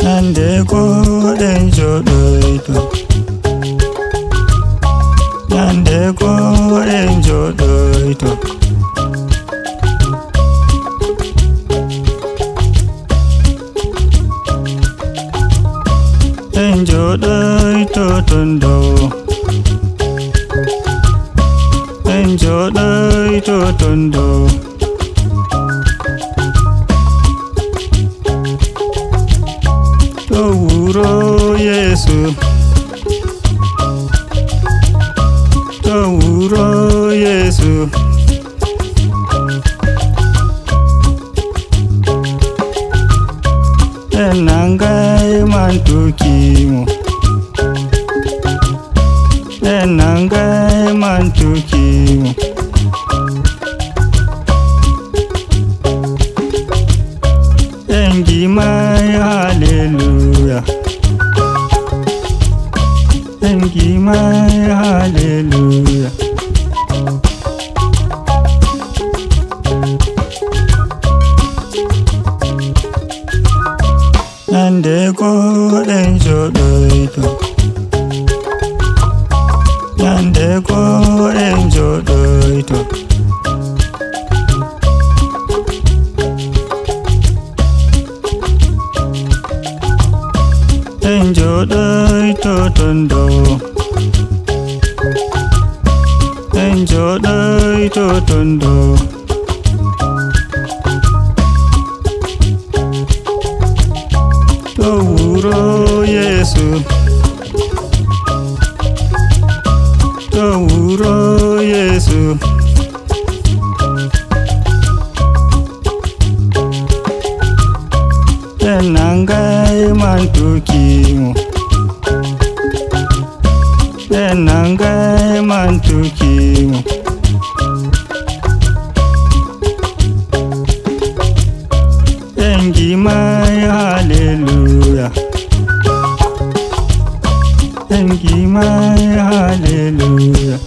Nande ko en joɗoyto, nande ko en joɗoyto, en joɗoyto ton dow, en joɗoyto ton dow. To wuro Yesu, to wuro Yesu, en nangai mantukimo, en nangai mantukimo. Engimai hallelujah, engimai hallelujah. Nande ko en joɗoyto, nande ko en joɗoyto, en joɗoyto ton dow, en joɗoyto ton dow. To wuro Yesu, to wuro Yesu, en nangai mantukimo, en nangai mantukimo. Engimai hallelujah, engimai hallelujah.